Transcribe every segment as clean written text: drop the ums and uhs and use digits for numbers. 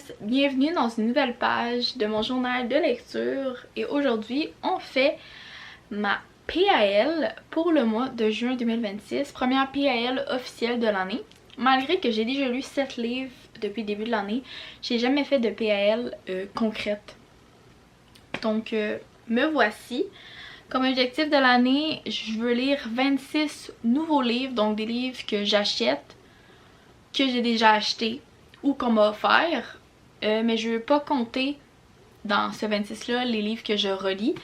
tous, bienvenue dans une nouvelle page de mon journal de lecture et aujourd'hui on fait ma PAL pour le mois de juin 2026, première PAL officielle de l'année. Malgré que j'ai déjà lu 7 livres depuis le début de l'année, j'ai jamais fait de PAL concrète. Donc me voici. Comme objectif de l'année, je veux lire 26 nouveaux livres, donc des livres que j'achète, que j'ai déjà acheté ou qu'on m'a offert, mais je veux pas compter dans ce 26 là les livres que je relis,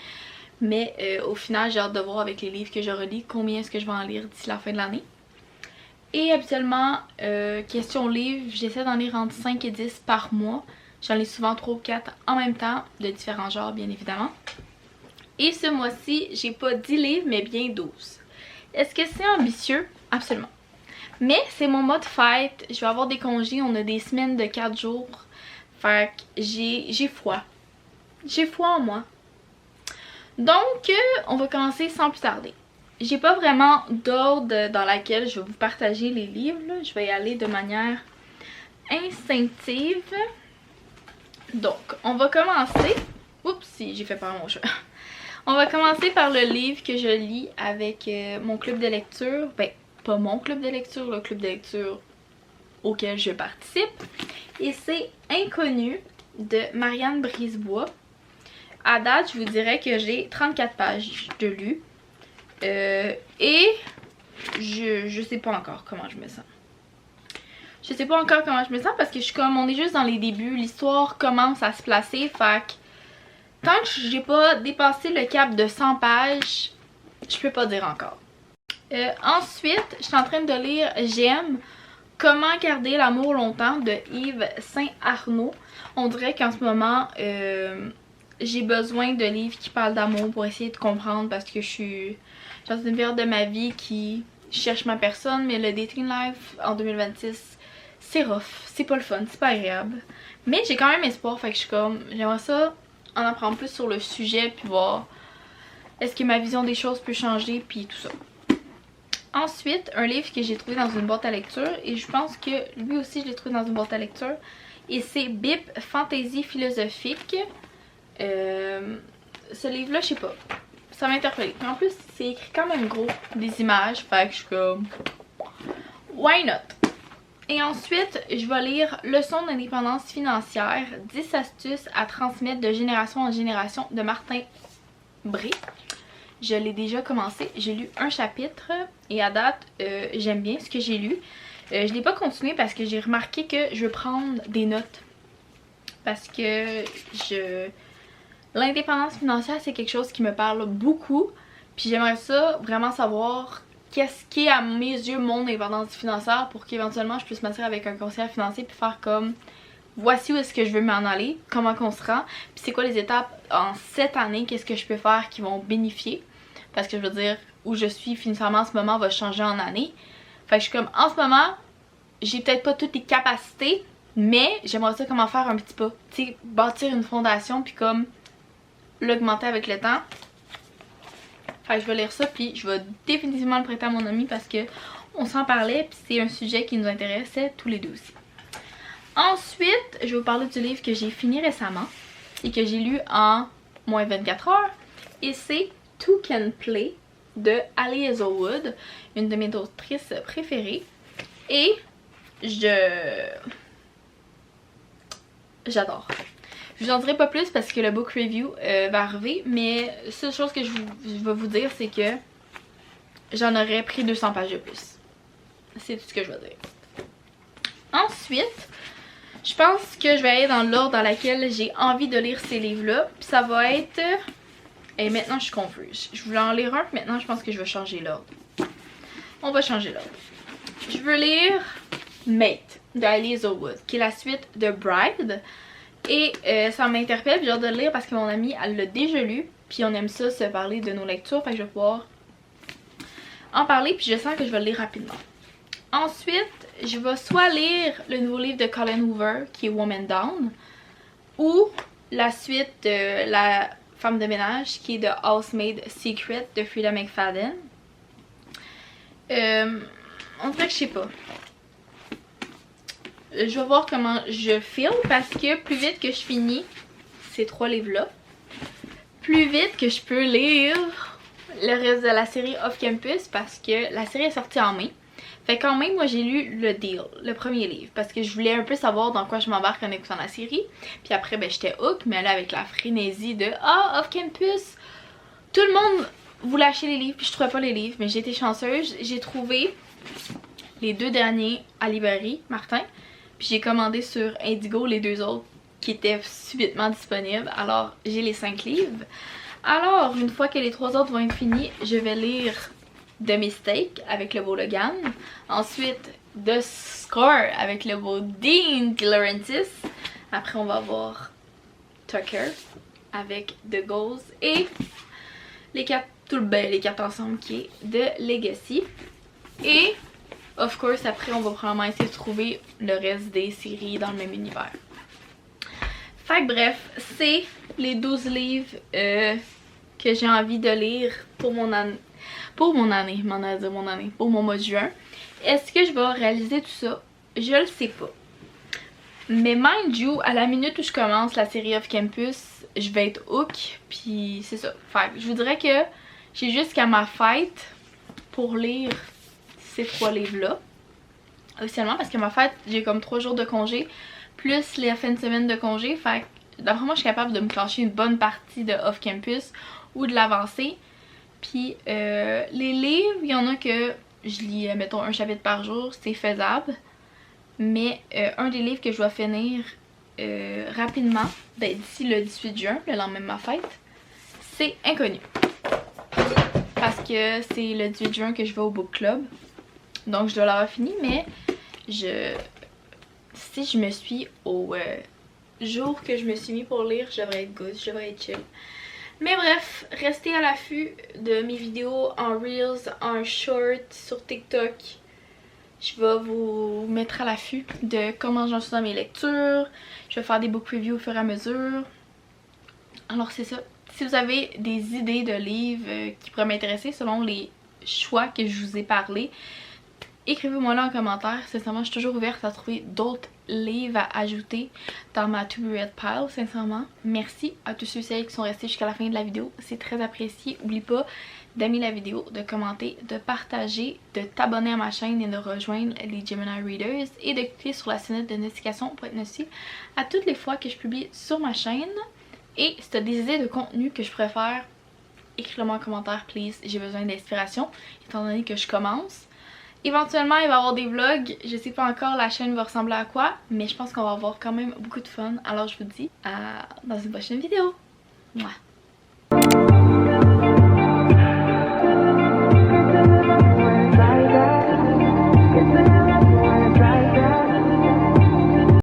mais au final j'ai hâte de voir avec les livres que je relis combien est-ce que je vais en lire d'ici la fin de l'année. Et habituellement, question livres, j'essaie d'en lire entre 5 et 10 par mois. J'en lis souvent 3 ou 4 en même temps, de différents genres bien évidemment. Et ce mois-ci, j'ai pas 10 livres mais bien 12. Est-ce que c'est ambitieux? Absolument. Mais c'est mon mois de fête, je vais avoir des congés, on a des semaines de 4 jours. Fait que j'ai foi. J'ai foi en moi. Donc, on va commencer sans plus tarder. J'ai pas vraiment d'ordre dans laquelle je vais vous partager les livres, là. Je vais y aller de manière instinctive. Donc, on va commencer... Oups, si j'ai fait peur à mon chat. On va commencer par le livre que je lis avec mon club de lecture. Ben, pas mon club de lecture, le club de lecture auquel je participe. Et c'est Inconnu de Marianne Brisebois. À date, je vous dirais que j'ai 34 pages de lu. Et je sais pas encore comment je me sens. Je sais pas encore comment je me sens parce que je suis comme, on est juste dans les débuts. L'histoire commence à se placer, fait que tant que j'ai pas dépassé le cap de 100 pages, je peux pas dire encore. Ensuite, je suis en train de lire J'aime, Comment garder l'amour longtemps de Yves Saint-Arnaud. On dirait qu'en ce moment, j'ai besoin de livres qui parlent d'amour pour essayer de comprendre parce que je suis dans une période de ma vie qui cherche ma personne, mais le dating life en 2026, c'est rough, c'est pas le fun, c'est pas agréable. Mais j'ai quand même espoir, fait que je suis comme, j'aimerais ça en apprendre plus sur le sujet puis voir est-ce que ma vision des choses peut changer puis tout ça. Ensuite, un livre que j'ai trouvé dans une boîte à lecture et je pense que lui aussi je l'ai trouvé dans une boîte à lecture et c'est Bip Fantaisie philosophique. Ce livre là, je sais pas, ça m'a interpellée. En plus c'est écrit quand même gros, des images, fait que je suis comme why not. Et ensuite, je vais lire Leçon d'indépendance financière, 10 astuces à transmettre de génération en génération de Martin Bré. Je l'ai déjà commencé, j'ai lu un chapitre et à date, j'aime bien ce que j'ai lu. Je l'ai pas continué parce que j'ai remarqué que je veux prendre des notes. Parce que l'indépendance financière, c'est quelque chose qui me parle beaucoup. Puis j'aimerais ça vraiment savoir qu'est-ce qui est à mes yeux mon indépendance financière pour qu'éventuellement je puisse m'asseoir avec un conseiller financier puis faire comme voici où est-ce que je veux m'en aller, comment qu'on se rend, puis c'est quoi les étapes en cette année, qu'est-ce que je peux faire qui vont bénéficier. Parce que je veux dire, où je suis financièrement en ce moment va changer en année. Fait que je suis comme, en ce moment, j'ai peut-être pas toutes les capacités, mais j'aimerais ça comment faire un petit pas. Tu sais, bâtir une fondation puis comme l'augmenter avec le temps. Fait que je vais lire ça puis je vais définitivement le prêter à mon ami parce que on s'en parlait puis c'est un sujet qui nous intéressait tous les deux aussi. Ensuite, je vais vous parler du livre que j'ai fini récemment et que j'ai lu en moins 24 heures et c'est Two Can Play de Ali Hazelwood, une de mes autrices préférées. Et j'adore. Je vous en dirai pas plus parce que le book review va arriver, mais la seule chose que je vais vous dire, c'est que j'en aurais pris 200 pages de plus. C'est tout ce que je vais dire. Ensuite, je pense que je vais aller dans l'ordre dans lequel j'ai envie de lire ces livres-là. Puis ça va être... Et maintenant, je suis confuse. Je voulais en lire un, puis maintenant, je pense que je vais changer l'ordre. On va changer l'ordre. Je veux lire Mate d'Ali Hazelwood, qui est la suite de Bride. Et ça m'interpelle, puis j'ai hâte de le lire parce que mon amie, elle l'a déjà lu. Puis on aime ça, se parler de nos lectures. Fait que je vais pouvoir en parler, puis je sens que je vais le lire rapidement. Ensuite, je vais soit lire le nouveau livre de Colleen Hoover, qui est Woman Down, ou la suite de La femme de ménage, qui est The Housemaid Secret de Frida McFadden. On dirait que je sais pas. je vais voir comment je file parce que plus vite que je finis ces 3 livres-là, plus vite que je peux lire le reste de la série Off Campus parce que la série est sortie en mai. Fait qu'en mai, moi j'ai lu le deal, le premier livre, parce que je voulais un peu savoir dans quoi je m'embarque en écoutant la série. Puis après, ben j'étais hook, mais là avec la frénésie de « Ah, Off Campus », tout le monde voulait acheter les livres, puis je trouvais pas les livres, mais j'ai été chanceuse. J'ai trouvé les 2 derniers à librairie Martin, puis j'ai commandé sur Indigo les 2 autres qui étaient subitement disponibles. Alors j'ai les 5 livres. Alors une fois que les 3 autres vont être finis, je vais lire The Mistake avec le beau Logan. Ensuite The Score avec le beau Dean De Laurentiis. Après on va voir Tucker avec The Goals et les 4 les 4 ensemble qui est The Legacy. Et of course après on va probablement essayer de trouver le reste des séries dans le même univers. Fait que bref, c'est les 12 livres que j'ai envie de lire pour mon année. Pour mon mois de juin. Est-ce que je vais réaliser tout ça? Je le sais pas. Mais mind you, à la minute où je commence la série Off Campus, je vais être hook. Puis c'est ça. Fait que je vous dirais que j'ai jusqu'à ma fête pour lire ces 3 livres-là. Officiellement, parce que ma fête, j'ai comme 3 jours de congé. Plus les fins de semaine de congé. Fait que d'après moi, je suis capable de me clencher une bonne partie de Off Campus ou de l'avancer. Puis les livres, il y en a que je lis, mettons, un chapitre par jour, c'est faisable. Mais un des livres que je dois finir rapidement, ben, d'ici le 18 juin, le lendemain de ma fête, c'est Inconnu. Parce que c'est le 18 juin que je vais au book club. Donc je dois l'avoir fini, mais si je me suis au jour que je me suis mis pour lire, je devrais être good, je devrais être chill. Mais bref, restez à l'affût de mes vidéos en Reels, en Short, sur TikTok. Je vais vous mettre à l'affût de comment j'en suis dans mes lectures. Je vais faire des book reviews au fur et à mesure. Alors c'est ça. Si vous avez des idées de livres qui pourraient m'intéresser selon les choix que je vous ai parlé, écrivez-moi là en commentaire. Sincèrement, je suis toujours ouverte à trouver d'autres livres à ajouter dans ma to be read pile, sincèrement. Merci à tous ceux et celles qui sont restés jusqu'à la fin de la vidéo. C'est très apprécié. N'oublie pas d'aimer la vidéo, de commenter, de partager, de t'abonner à ma chaîne et de rejoindre les Gemini Readers et de cliquer sur la sonnette de notification pour être notifié à toutes les fois que je publie sur ma chaîne. Et si tu as des idées de contenu que je préfère, écris-le-moi en commentaire, please. J'ai besoin d'inspiration étant donné que je commence. Éventuellement, il va y avoir des vlogs. Je sais pas encore la chaîne va ressembler à quoi, mais je pense qu'on va avoir quand même beaucoup de fun. Alors je vous dis dans une prochaine vidéo. Mouah.